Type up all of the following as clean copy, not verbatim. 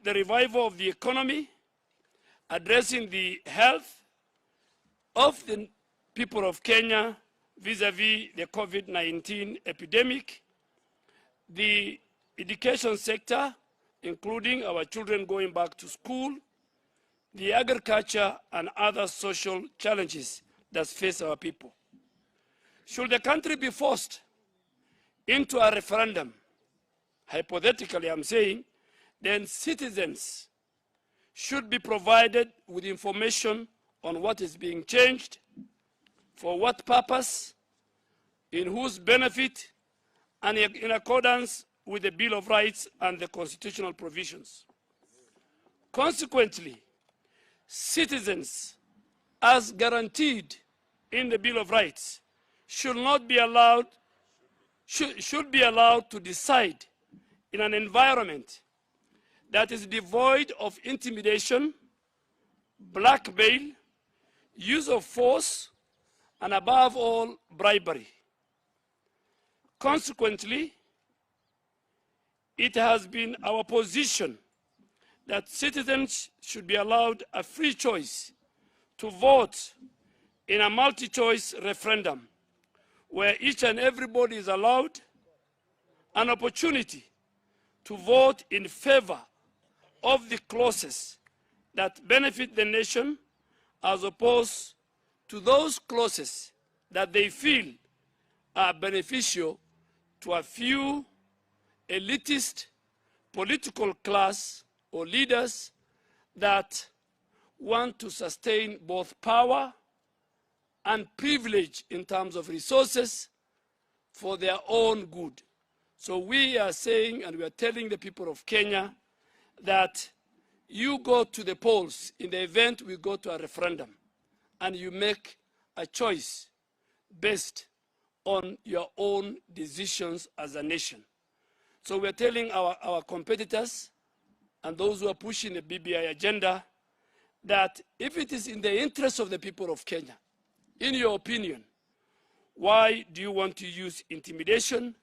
the revival of the economy, addressing the health of the people of Kenya vis-a-vis the COVID-19 epidemic, the education sector, including our children going back to school, the agriculture and other social challenges that face our people. Should the country be forced into a referendum, hypothetically I'm saying, then citizens should be provided with information on what is being changed, for what purpose, in whose benefit, and in accordance with the Bill of Rights and the constitutional provisions. Consequently, citizens, as guaranteed in the Bill of Rights, should be allowed to decide in an environment that is devoid of intimidation, blackmail, use of force, and above all, bribery. Consequently, it has been our position that citizens should be allowed a free choice to vote in a multi-choice referendum where each and everybody is allowed an opportunity to vote in favor of the clauses that benefit the nation as opposed to those clauses that they feel are beneficial to a few elitist political class or leaders that want to sustain both power and privilege in terms of resources for their own good. So we are saying, and we are telling the people of Kenya, that you go to the polls in the event we go to a referendum, and you make a choice based on your own decisions as a nation. So we're telling our competitors and those who are pushing the BBI agenda that if it is in the interest of the people of Kenya, in your opinion, why do you want to use intimidation?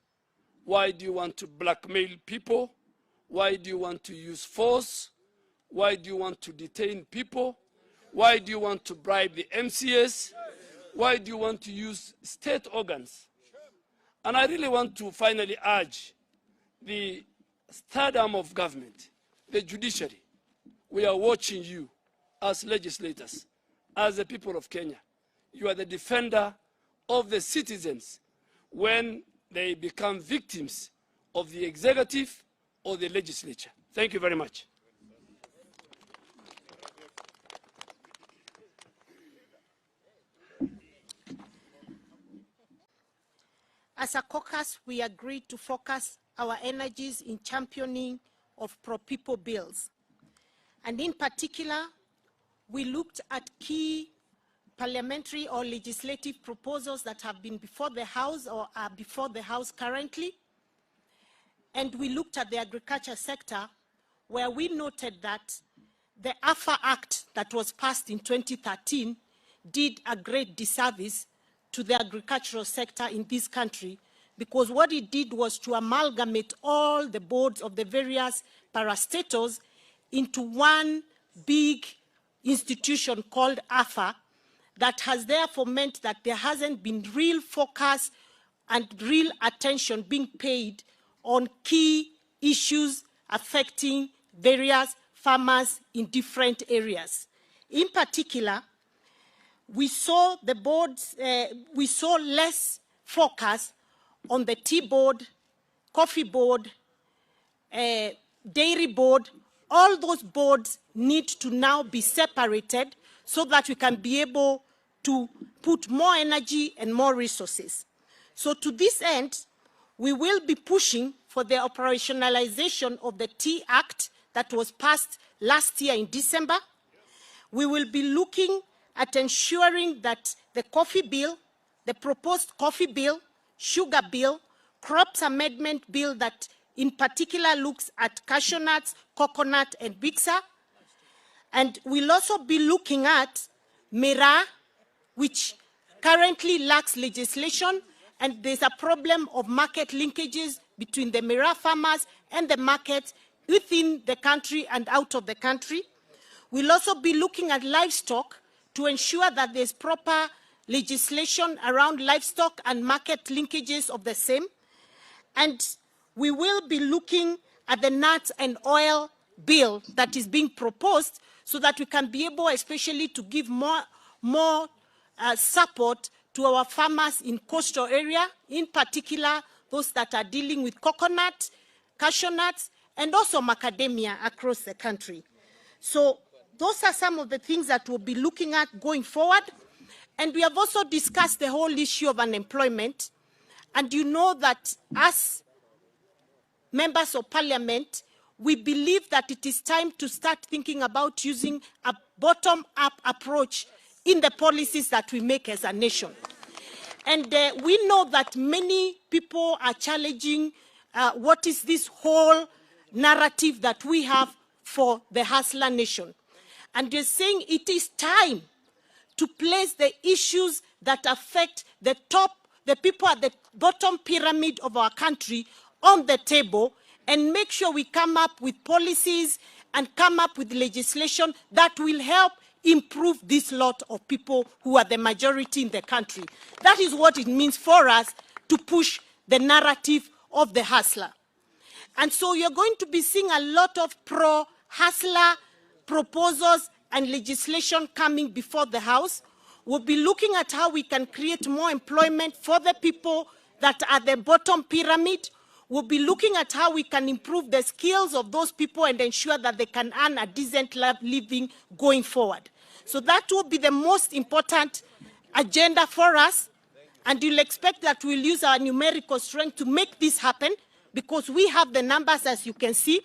Why do you want to blackmail people? Why do you want to use force? Why do you want to detain people? Why do you want to bribe the MCS? Why do you want to use state organs? And I really want to finally urge the third arm of government, the judiciary. We are watching you as legislators, as the people of Kenya. You are the defender of the citizens when they become victims of the executive or the legislature. Thank you very much. As a caucus, we agreed to focus our energies in championing of pro-people bills. And in particular, we looked at key parliamentary or legislative proposals that have been before the House or are before the House currently. And we looked at the agriculture sector, where we noted that the AFA Act that was passed in 2013 did a great disservice to the agricultural sector in this country, because what it did was to amalgamate all the boards of the various parastatals into one big institution called AFA, that has therefore meant that there hasn't been real focus and real attention being paid on key issues affecting various farmers in different areas. In particular, we saw the boards, we saw less focus on the tea board, coffee board, dairy board. All those boards need to now be separated so that we can be able to put more energy and more resources. So to this end, we will be pushing for the operationalization of the Tea Act that was passed last year in December. We will be looking at ensuring that the coffee bill, the proposed coffee bill, sugar bill, crops amendment bill that in particular looks at cashew nuts, coconut, and bixa. And we'll also be looking at Mira, which currently lacks legislation, and there's a problem of market linkages between the Mira farmers and the market within the country and out of the country. We'll also be looking at livestock to ensure that there's proper legislation around livestock and market linkages of the same. And we will be looking at the nuts and oil bill that is being proposed so that we can be able especially to give more support to our farmers in coastal area, in particular those that are dealing with coconut, cashew nuts, and also macadamia across the country. So those are some of the things that we'll be looking at going forward. And we have also discussed the whole issue of unemployment. And you know that as members of parliament, we believe that it is time to start thinking about using a bottom-up approach in the policies that we make as a nation. And we know that many people are challenging what is this whole narrative that we have for the hustler nation. And they're saying it is time to place the issues that affect the people at the bottom pyramid of our country on the table and make sure we come up with policies and come up with legislation that will help improve this lot of people who are the majority in the country. That is what it means for us to push the narrative of the hustler. And so you're going to be seeing a lot of pro-hustler proposals and legislation coming before the House. We'll be looking at how we can create more employment for the people that are at the bottom pyramid. We'll be looking at how we can improve the skills of those people and ensure that they can earn a decent living going forward. So that will be the most important agenda for us. And you'll expect that we'll use our numerical strength to make this happen because we have the numbers, as you can see.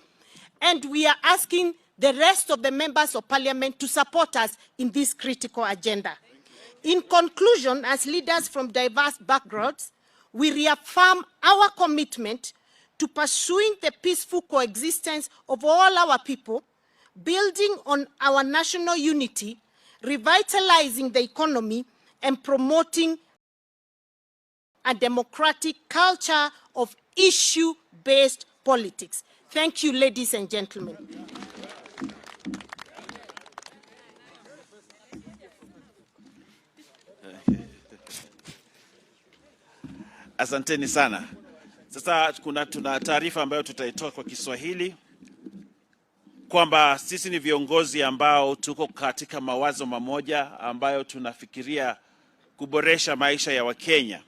And we are asking the rest of the members of parliament to support us in this critical agenda. In conclusion, as leaders from diverse backgrounds, we reaffirm our commitment to pursuing the peaceful coexistence of all our people, building on our national unity, revitalizing the economy, and promoting a democratic culture of issue-based politics. Thank you, ladies and gentlemen. Asanteni sana. Sasa tuna taarifa ambayo tutaitoa kwa Kiswahili kwamba sisi ni viongozi ambao tuko katika mawazo mamoja ambayo tunafikiria kuboresha maisha ya Wakenya.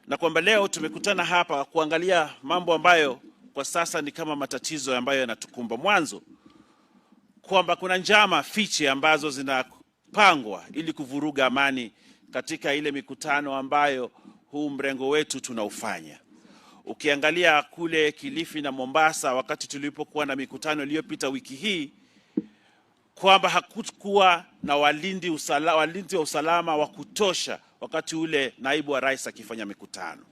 Na kwamba leo tumekutana hapa kuangalia mambo ambayo kwa sasa ni kama matatizo ambayo yanatukumba. Mwanzo kwamba kuna njama fiche ambazo zinapangwa ili kuvuruga amani katika ile mikutano ambayo huu mrengo wetu tunaufanya. Ukiangalia kule Kilifi na Mombasa wakati tulipokuwa na mikutano iliyopita wiki hii kwamba hakukuwa na walinzi wa usalama wa kutosha wakati ule naibu wa rais akifanya mikutano.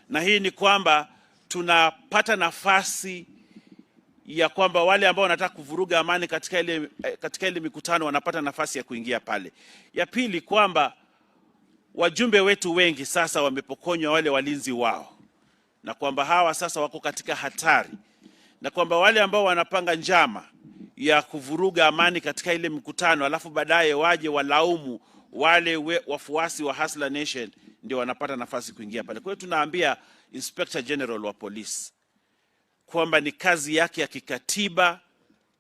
Na hii ni kwamba tunapata nafasi ya kwamba wale ambao wanataka kuvuruga amani katika ile mikutano wanapata nafasi ya kuingia pale. Ya pili kwamba wajumbe wetu wengi sasa wamepokonywa wale walinzi wao, na kwamba hawa sasa wako katika hatari, na kwamba wale ambao wanapanga njama ya kuvuruga amani katika ile mkutano alafu baadaye waje walaumu wale wafuasi wa Hustler Nation ndio wanapata nafasi kuingia pale. Kwa hiyo tunaambia Inspector General wa Police kwamba ni kazi yake ya kikatiba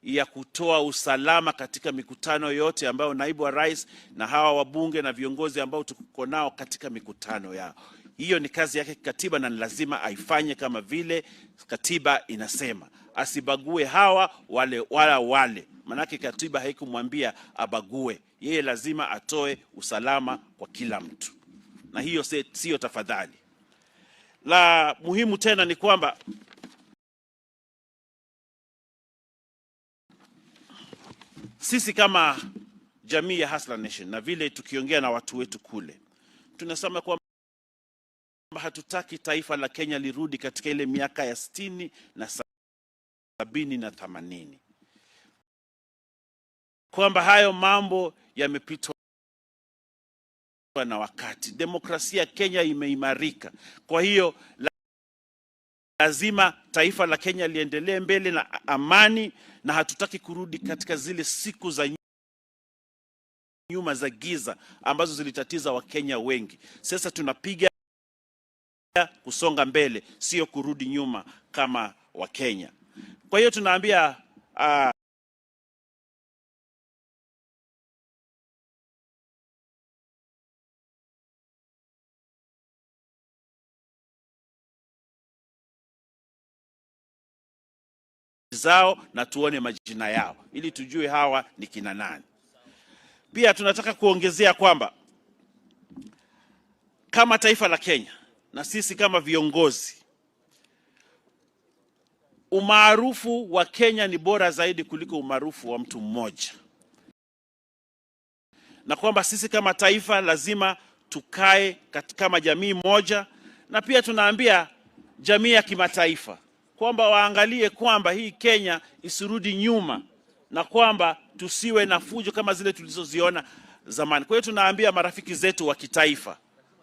ya kutoa usalama katika mikutano yote ambayo naibu wa rais na hawa wabunge na viongozi ambao tuko nao katika mikutano yao. Hiyo ni kazi yake kikatiba na lazima aifanye kama vile katiba inasema. Asibague hawa wale. Manake katiba haikumwambia abague. Yeye lazima atoe usalama kwa kila mtu. Na hiyo sio tafadhali. La muhimu tena ni kwamba sisi kama jamii ya Hustler Nation na vile tukiongea na watu wetu kule, tunasema kwamba hatutaki taifa la Kenya lirudi katika ile miaka ya 60 na 70 na 80. Kwamba hayo mambo yamepitwa na wakati. Demokrasia Kenya imeimarika. Kwa hiyo lazima taifa la Kenya liendelee mbele na amani, na hatutaki kurudi katika zile siku za nyuma za giza ambazo zilitatiza Wakenya wengi. Sasa tunapiga kusonga mbele, sio kurudi nyuma kama Wakenya. Kwa hiyo tunaambia zao na tuone majina yao ili tujue hawa ni kina nani. Pia tunataka kuongezea kwamba kama taifa la Kenya na sisi kama viongozi, umaarufu wa Kenya ni bora zaidi kuliko umaarufu wa mtu mmoja, na kwamba sisi kama taifa lazima tukae kama jamii moja, na pia tunaambia jamii ya kimataifa kwamba waangalie kwamba hii Kenya isirudi nyuma na kwamba tusiwe na fujo kama zile tulizoziona zamani. Kwa hiyo tunaambia marafiki zetu wa kitaifa,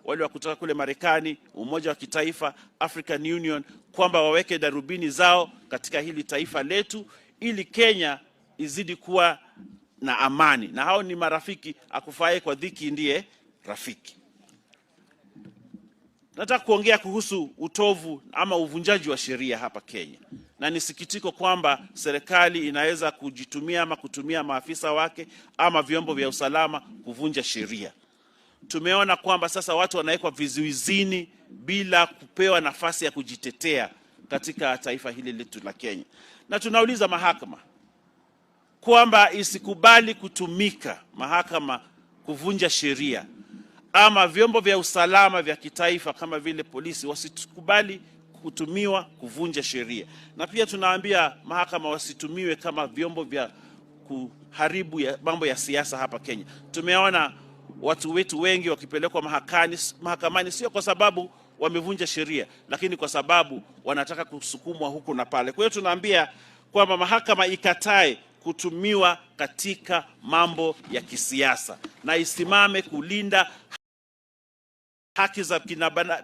wale wa kutoka kule Marekani, Umoja wa Kitaifa, African Union, kwamba waweke darubini zao katika hili taifa letu ili Kenya izidi kuwa na amani. Na hao ni marafiki, akufaye kwa dhiki ndiye rafiki. Nataka kuongea kuhusu utovu ama uvunjaji wa sheria hapa Kenya. Na nisikitiko kwamba serikali inaweza kujitumia ama kutumia maafisa wake ama vyombo vya usalama kuvunja sheria. Tumeona kwamba sasa watu wanawekwa vizuizini bila kupewa nafasi ya kujitetea katika taifa hili letu la Kenya. Na tunauliza mahakama kwamba isikubali kutumika mahakama kuvunja sheria, ama vyombo vya usalama vya kitaifa kama vile polisi wasikubali kutumiwa kuvunja sheria. Na pia tunaambia mahakama wasitumiwe kama vyombo vya kuharibu mambo ya siasa hapa Kenya. Tumeona watu wetu wengi wakipelekwa mahakamani sio kwa sababu wamevunja sheria, lakini kwa sababu wanataka kusukumwa huku na pale. Kwa hiyo tunaambia kwamba mahakama ikatae kutumiwa katika mambo ya kisiasa na isimame kulinda haki za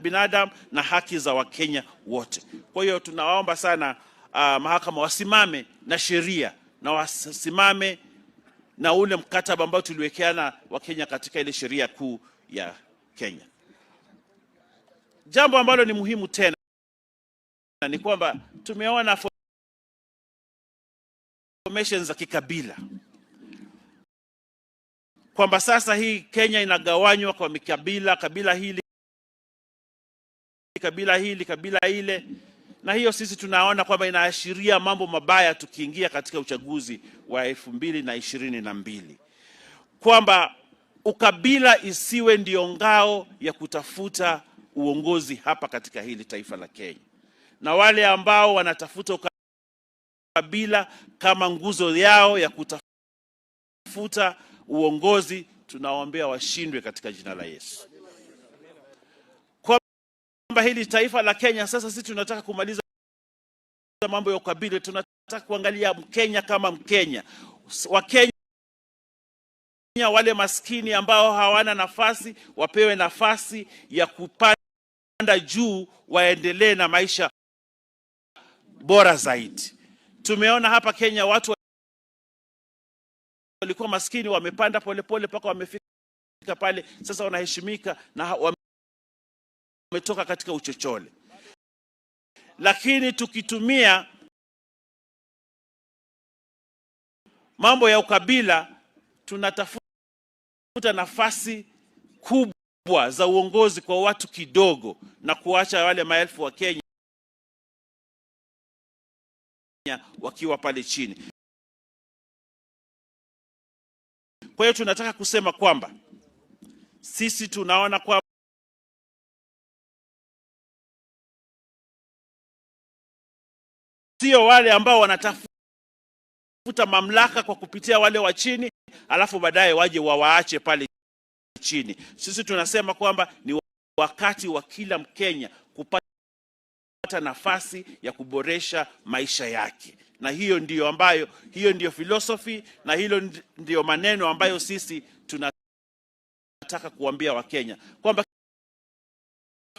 binadamu na haki za Wakenya wote. Kwa hiyo tunawaomba sana mahakama wasimame na sheria na wasimame na ule mkataba ambao tuliwekeana Wakenya katika ile sheria kuu ya Kenya. Jambo ambalo ni muhimu tena ni kwamba tumeona formations za kikabila, kwamba sasa hii Kenya inagawanywa kwa mikabila, kabila hili, kabila ile, na hiyo sisi tunaona kwamba inaashiria mambo mabaya tukiingia katika uchaguzi wa 2022, kwamba ukabila isiwe ndio ngao ya kutafuta uongozi hapa katika hili taifa la Kenya, na wale ambao wanatafuta ukabila kama nguzo yao ya kutafuta uongozi, tunawaombea washindwe katika jina la Yesu. Kwamba hili taifa la Kenya sasa sisi tunataka kumaliza mambo ya ukabila, tunataka kuangalia Mkenya kama Mkenya. Wakenya wale maskini ambao hawana nafasi wapewe nafasi ya kupanda juu, waendelee na maisha bora zaidi. Tumeona hapa Kenya watu walikuwa maskini wamepanda polepole mpaka wamefika pale sasa wanaheshimika na wametoka katika uchochole. Lakini tukitumia mambo ya ukabila, tunatafuta nafasi kubwa za uongozi kwa watu kidogo na kuacha wale maelfu wa Kenya wakiwa pale chini. Kwa hiyo tunataka kusema kwamba sisi tunaona kwamba sio wale ambao wanatafuta mamlaka kwa kupitia wale wa chini alafu baadaye waje wawaache pale chini. Sisi tunasema kwamba ni wakati wa kila Mkenya kupata nafasi ya kuboresha maisha yake, na hiyo ndio philosophy na hilo ndio maneno ambayo sisi tunataka kuambia Wakenya, kwamba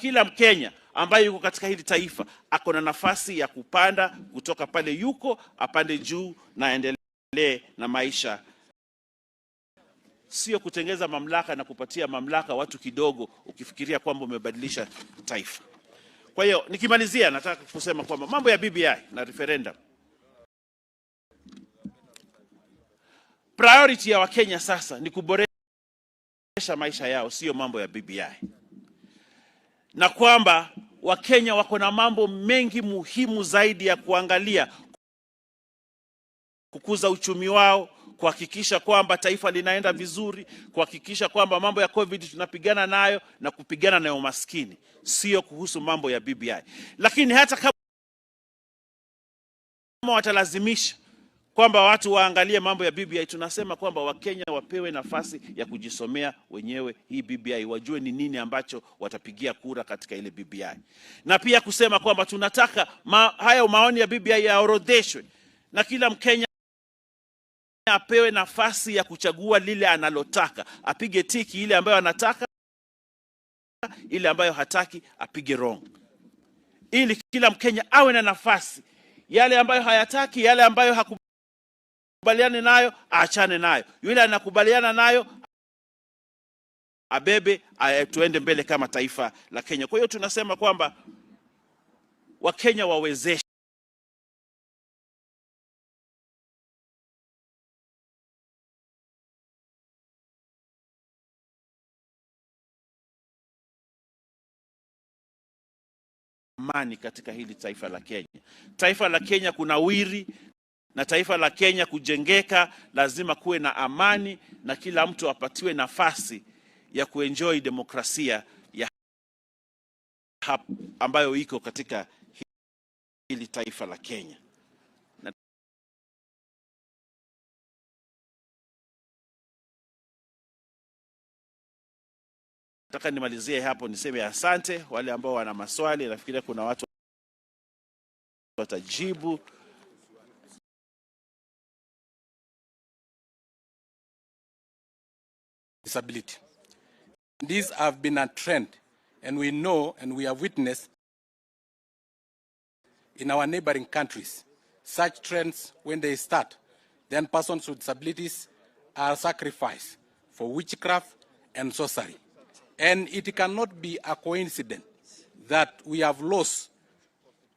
kila Mkenya ambaye yuko katika hili taifa ako na nafasi ya kupanda kutoka pale yuko apande juu na aendelee na maisha, sio kutengeza mamlaka na kupatia mamlaka watu kidogo ukifikiria kwamba umebadilisha taifa. Kwa hiyo nikimalizia, nataka kusema kwamba mambo ya BBI na referendum, priority ya Wakenya sasa ni kuboresha maisha yao, sio mambo ya BBI, na kwamba Wakenya wako na mambo mengi muhimu zaidi ya kuangalia: kukuza uchumi wao, kuhakikisha kwamba taifa linaenda vizuri, kuhakikisha kwamba mambo ya COVID tunapigana nayo na kupigana na umaskini, sio kuhusu mambo ya BBI. Lakini hata kama watalazimisha kwamba watu waangalie mambo ya BBI, tunasema kwamba Wakenya wapewe nafasi ya kujisomea wenyewe hii BBI, wajue ni nini ambacho watapigia kura katika ile BBI. Na pia kusema kwamba tunataka haya maoni ya BBI yaorodheshwe na kila Mkenya apewe nafasi ya kuchagua lile analotaka, apige tiki ile ambayo anataka, ile ambayo hataki apige wrong, ili kila Mkenya awe na nafasi. Yale ambayo hayataki, yale ambayo hakubaliani nayo, aachane nayo. Yule anakubaliana nayo abebe, tuende mbele kama taifa la Kenya. Kwa hiyo tunasema kwamba Wakenya wawezeshe amani katika hili taifa la Kenya. Taifa la Kenya kuna wiri, na taifa la Kenya kujengeka lazima kuwe na amani, na kila mtu apatiwe nafasi ya kuenjoy demokrasia ya ambayo iko katika hili taifa la Kenya. Nataka nimalizie hapo, niseme asante wale ambao wana maswali. Nafikiria kuna watu watajibu. Disability. These have been a trend, and we know and we have witnessed in our neighboring countries. Such trends, when they start, then persons with disabilities are sacrificed for witchcraft and sorcery. And it cannot be a coincidence that we have lost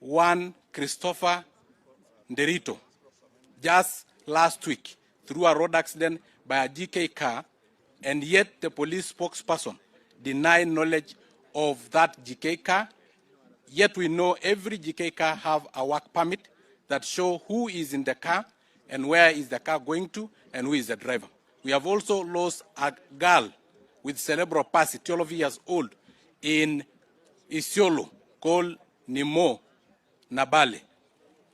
one Christopher Nderito just last week through a road accident by a GK car, and yet the police spokesperson denied knowledge of that GK car. Yet we know every GK car have a work permit that show who is in the car and where is the car going to and who is the driver. We have also lost a girl with cerebral palsy, 12 years old, in Isiolo, called Nimo Nabale,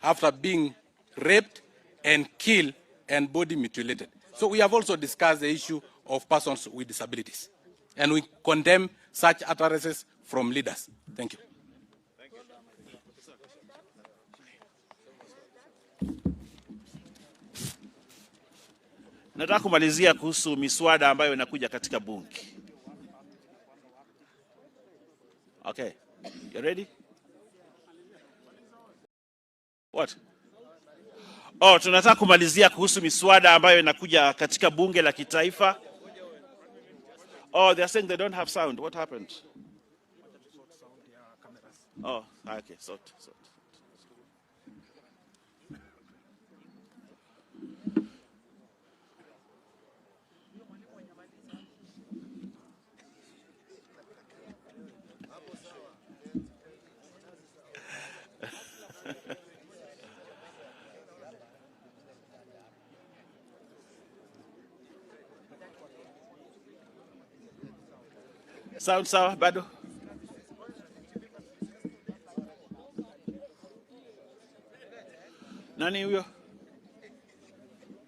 after being raped and killed and body mutilated. So we have also discussed the issue of persons with disabilities, and we condemn such utterances from leaders. Thank you. Nataka kumalizia kuhusu miswada ambayo inakuja katika bunge. Okay. You ready? What? Oh, tunataka kumalizia kuhusu miswada ambayo inakuja katika bunge la kitaifa. Oh, they are saying they don't have sound. What happened? Oh, okay. Sort. Sound sawa bado? Nani huyo?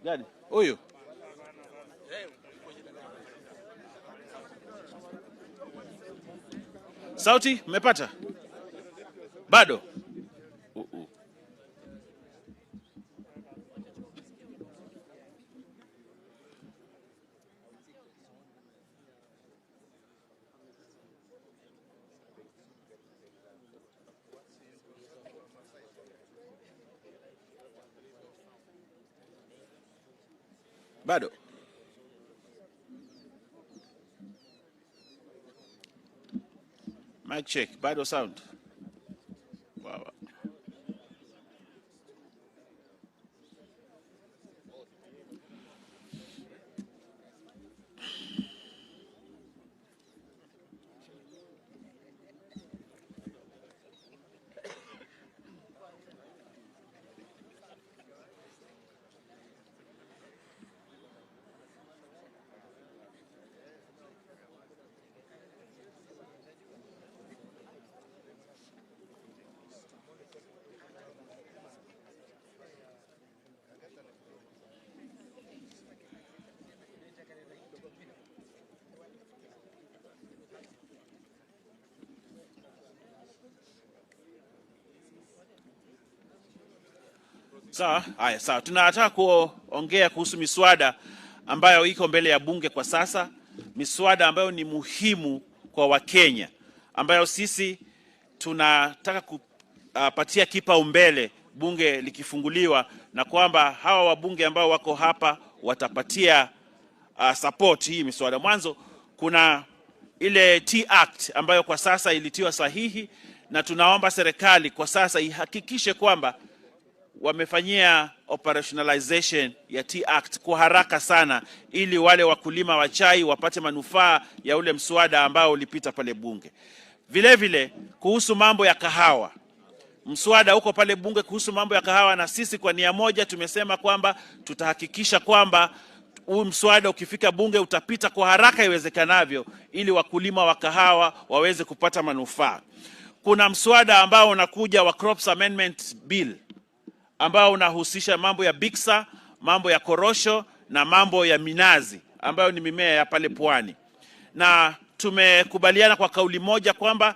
Gani? Huyo? Sauti mmepata? Bado? Bado. Mic check. Bado sound. Wow. Sawa, haya sawa. Tunataka kuongea kuhusu miswada ambayo iko mbele ya bunge kwa sasa, miswada ambayo ni muhimu kwa Wakenya, ambayo sisi tunataka kupatia kipaumbele bunge likifunguliwa, na kwamba hawa wabunge ambao wako hapa watapatia support hii miswada. Mwanzo kuna ile T Act ambayo kwa sasa ilitiwa sahihi, na tunaomba serikali kwa sasa ihakikishe kwamba wamefanyia operationalization ya T Act kwa haraka sana, ili wale wakulima wa chai wapate manufaa ya ule mswada ambao ulipita pale bunge. Vile vile kuhusu mambo ya kahawa, mswada uko pale bunge kuhusu mambo ya kahawa, na sisi kwa nia moja tumesema kwamba tutahakikisha kwamba huu mswada ukifika bunge utapita kwa haraka iwezekanavyo, ili wakulima wa kahawa waweze kupata manufaa. Kuna mswada ambao unakuja wa Crops Amendment Bill ambao unahusisha mambo ya biksa, mambo ya korosho na mambo ya minazi ambayo ni mimea ya pale pwani. Na tumekubaliana kwa kauli moja kwamba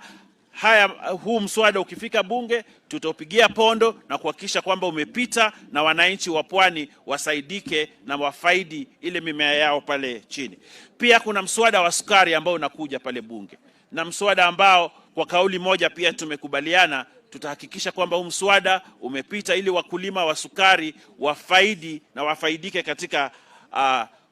huu mswada ukifika bunge tutaupigia pondo na kuhakikisha kwamba umepita na wananchi wa pwani wasaidike na wafaidi ile mimea yao pale chini. Pia kuna mswada wa sukari ambao unakuja pale bunge, na mswada ambao kwa kauli moja pia tumekubaliana tutahakikisha kwamba huu mswada umepita ili wakulima wa sukari wafaidi na wafaidike katika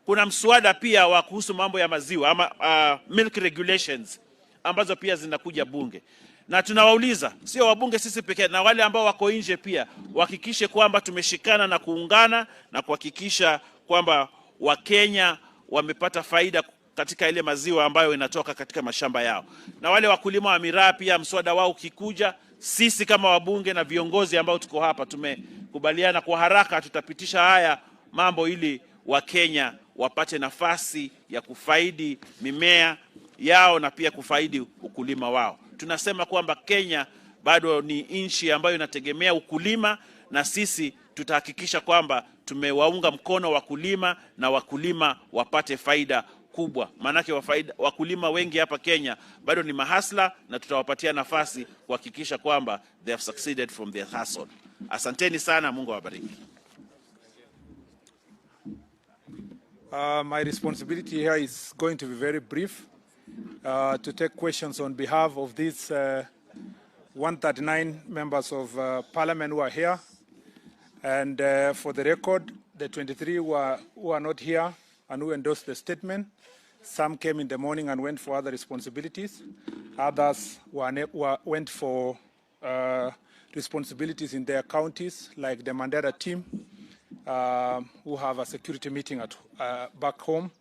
kuna mswada pia wa kuhusu mambo ya maziwa ama milk regulations ambazo pia zinakuja bunge. Na tunawauliza sio wabunge sisi pekee, na wale ambao wako nje pia wahakikishe kwamba tumeshikana na kuungana na kuhakikisha kwamba Wakenya wamepata faida katika ile maziwa ambayo inatoka katika mashamba yao. Na wale wakulima wa miraa pia mswada wao ukikuja, sisi kama wabunge na viongozi ambao tuko hapa tumekubaliana kwa haraka tutapitisha haya mambo ili Wakenya wapate nafasi ya kufaidi mimea yao na pia kufaidi ukulima wao. Tunasema kwamba Kenya bado ni nchi ambayo inategemea ukulima, na sisi tutahakikisha kwamba tumewaunga mkono wakulima na wakulima wapate faida kubwa. Maanake wakulima wengi hapa Kenya bado ni mahasla, na tutawapatia nafasi kuhakikisha kwamba they have succeeded from their hustle. Asanteni sana, Mungu awabariki. My responsibility here is going to be very brief, to take questions on behalf of these 139 members of parliament who are here. And for the record, the 23 who are not here and who endorsed the statement, some came in the morning and went for other responsibilities. Others went for responsibilities in their counties, like the Mandera team, who have a security meeting at back home.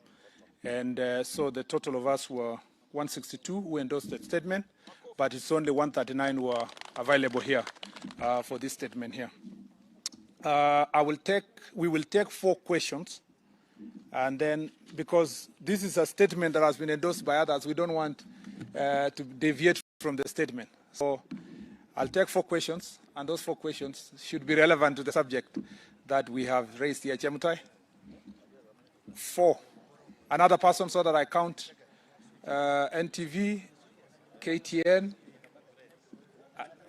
And so the total of us were 162 who endorsed the statement, but it's only 139 who are available here for this statement here. We will take 4 questions, and then because this is a statement that has been endorsed by others, we don't want to deviate from the statement. So I'll take 4 questions, and those 4 questions should be relevant to the subject that we have raised here. Chemutai? 4. Another person, so that I count NTV, KTN,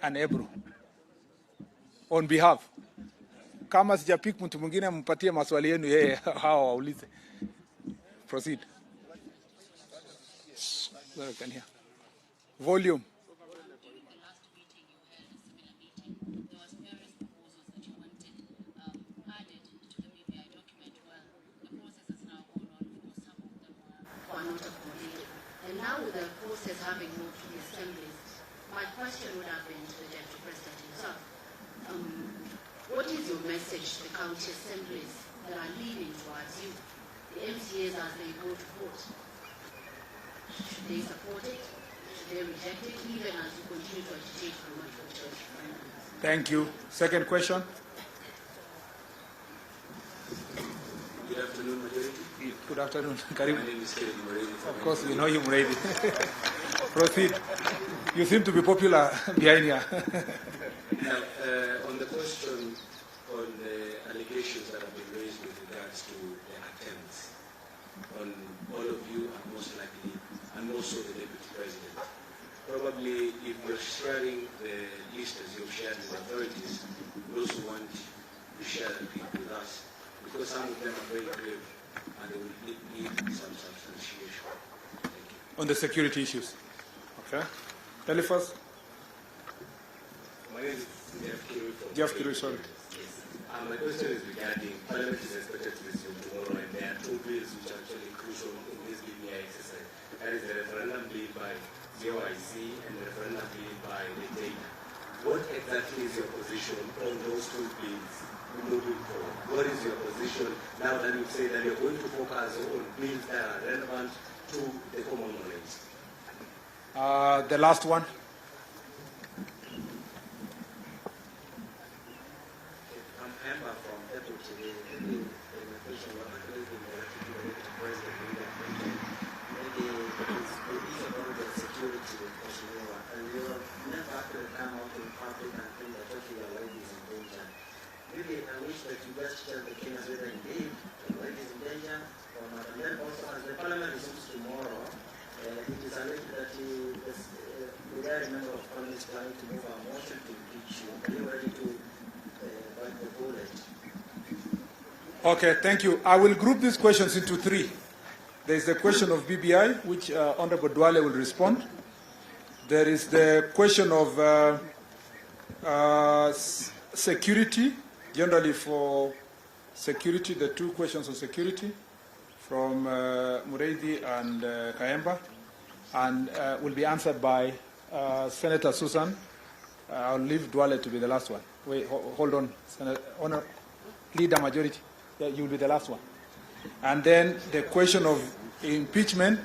and Ebro. On behalf. Kama sijapik mtu mwingine mpatie maswali yenu yeye hawa waulize. Proceed. Volume. are not accommodated. And now with the process having moved to the assemblies, my question would have been to the Deputy President himself. What is your message to the county assemblies that are leaning towards you, the MCAs as they go to vote? Should they support it? Should they reject it, even as you continue to agitate for much for church referendums? Thank you. Second question. Good afternoon, Majority. Good afternoon, Karim. My name is Kennedy Muredi. Of course, we know you, Muredi. Proceed. You seem to be popular behind here. Now, on the question on the allegations that have been raised with regards to the attempts on all of you, and most likely, and also the Deputy President, probably if you're sharing the list as you've shared with authorities, we also want to share that with us, because some of them are very grave and they will need some substantiation. Thank you. On the security issues. Okay. Eliphas? My name is Jeff Kirui, sorry. Yes. My question is regarding Parliament is expected to resume tomorrow, and there are two bills which are actually crucial in this BBI exercise. That is the referendum bill by the OIC and the referendum bill by the data. What exactly is your position on those two bills moving forward? What is your position now that you say that you're going to focus on bills that are relevant to the common knowledge? The last one. I'm Emma from Apple today. The question was actually been directed to the President in the question. Maybe it's about the security question, and you never actually come out in public and think that your life is in danger. Really, I wish that you just tell the Kenyans whether indeed your life is in danger or not. And then also, as the Parliament resumes tomorrow, it is alleged that the guy member of Parliament is planning to move a motion to impeach you. Are you ready to bite the bullet? Okay, thank you. I will group these questions into three. There is the question of BBI, which Honorable Duale will respond. There is the question of security, generally for security, the two questions on security from Muredi and Kayemba, and will be answered by Senator Susan. I'll leave Duale to be the last one. Wait, hold on, Senator, Leader Majority. Yeah, you will be the last one. And then the question of impeachment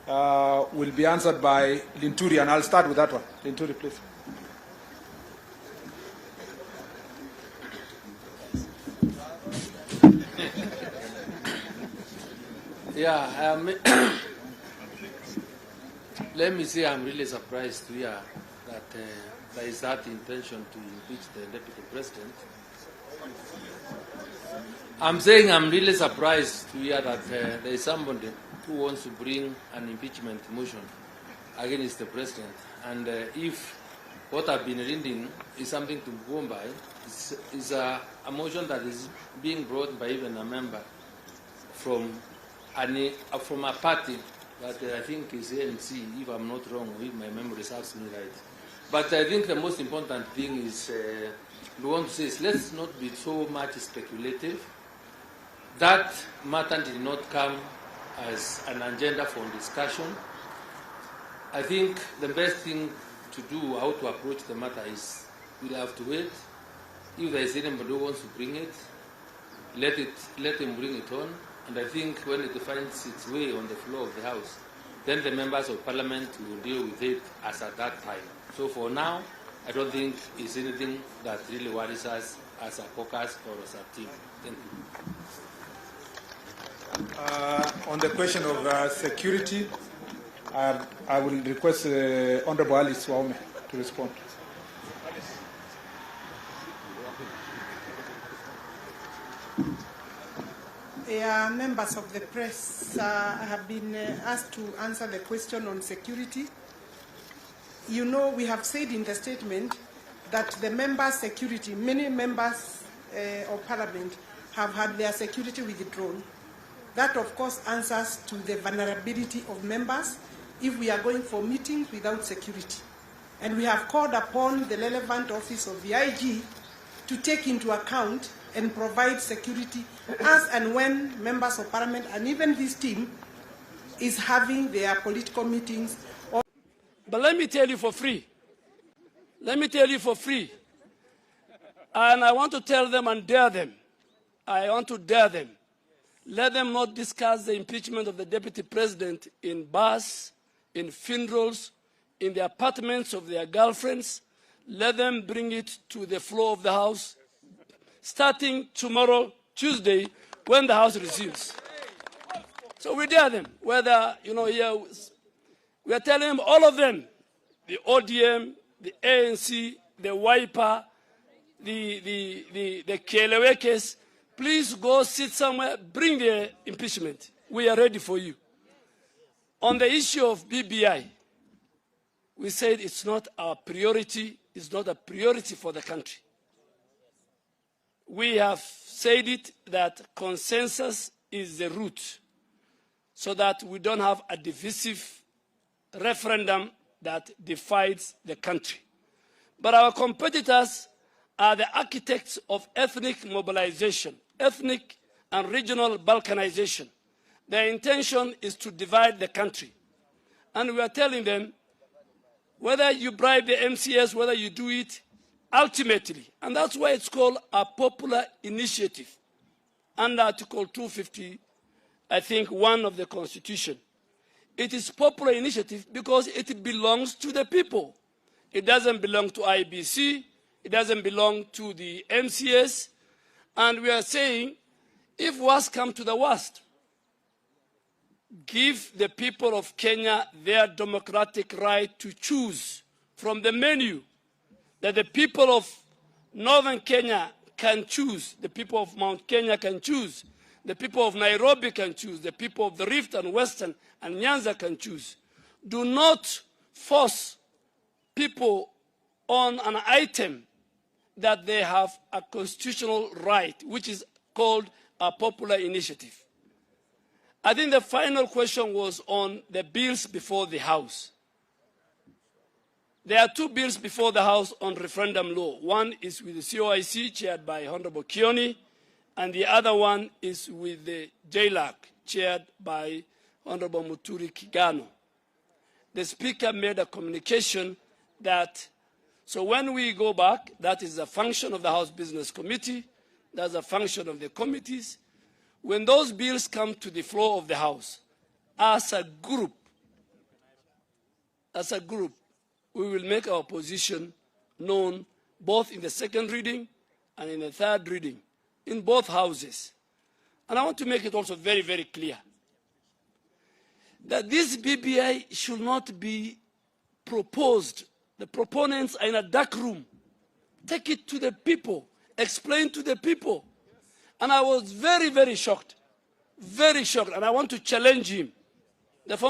will be answered by Linturi, and I'll start with that one. Linturi, please. Yeah, let me say I'm really surprised to hear that there is that intention to impeach the Deputy President. I'm saying I'm really surprised to hear that there is somebody who wants to bring an impeachment motion against the President. And if what I've been reading is something to go by, it's a motion that is being brought by even a member from a party that I think is ANC, if I'm not wrong, if my memory serves me right. But I think the most important thing is, we want to say is let's not be so much speculative. That matter did not come as an agenda for discussion. I think the best thing to do, how to approach the matter is, we'll have to wait. If there is anybody who wants to bring it, let him bring it on. And I think when it finds its way on the floor of the House, then the members of Parliament will deal with it as at that time. So for now, I don't think it's anything that really worries us as a caucus or as a team. Thank you. On the question of security, I will request Honorable Alice Waume to respond. Members of the press, I have been asked to answer the question on security. You know, we have said in the statement that the members' security, many members of Parliament have had their security withdrawn. That, of course, answers to the vulnerability of members if we are going for meetings without security. And we have called upon the relevant office of the IG to take into account and provide security as and when members of Parliament and even this team is having their political meetings. But let me tell you for free. Let me tell you for free. And I want to tell them and dare them. I want to dare them. Let them not discuss the impeachment of the deputy president in bars, in funerals, in the apartments of their girlfriends. Let them bring it to the floor of the House, starting tomorrow, Tuesday, when the House resumes. So we dare them, whether, here, we are telling them, all of them, the ODM, the ANC, the Wiper, the Kelewekes, please go sit somewhere, bring the impeachment. We are ready for you. On the issue of BBI, we said it's not our priority, it's not a priority for the country. We have said it that consensus is the route so that we don't have a divisive referendum that divides the country. But our competitors are the architects of ethnic mobilization, ethnic and regional balkanization. Their intention is to divide the country. And we are telling them, whether you bribe the MCS, whether you do it, ultimately, and that's why it's called a popular initiative, under Article 250, I think, 1 of the Constitution. It is popular initiative because it belongs to the people. It doesn't belong to IBC, it doesn't belong to the MCS, and we are saying, if worst come to the worst, give the people of Kenya their democratic right to choose from the menu that the people of northern Kenya can choose, the people of Mount Kenya can choose, the people of Nairobi can choose, the people of the Rift and Western and Nyanza can choose. Do not force people on an item that they have a constitutional right, which is called a popular initiative. I think the final question was on the bills before the House. There are two bills before the House on referendum law. One is with the COIC, chaired by Honorable Kioni, and the other one is with the JLAC, chaired by Honorable Muturi Kigano. The Speaker made a communication that, so when we go back, that is a function of the House Business Committee, that's a function of the committees. When those bills come to the floor of the House, as a group, we will make our position known both in the second reading and in the third reading, in both houses. And I want to make it also very, very clear that this BBI should not be proposed. The proponents are in a dark room. Take it to the people, explain to the people. And I was very, very shocked, and I want to challenge him.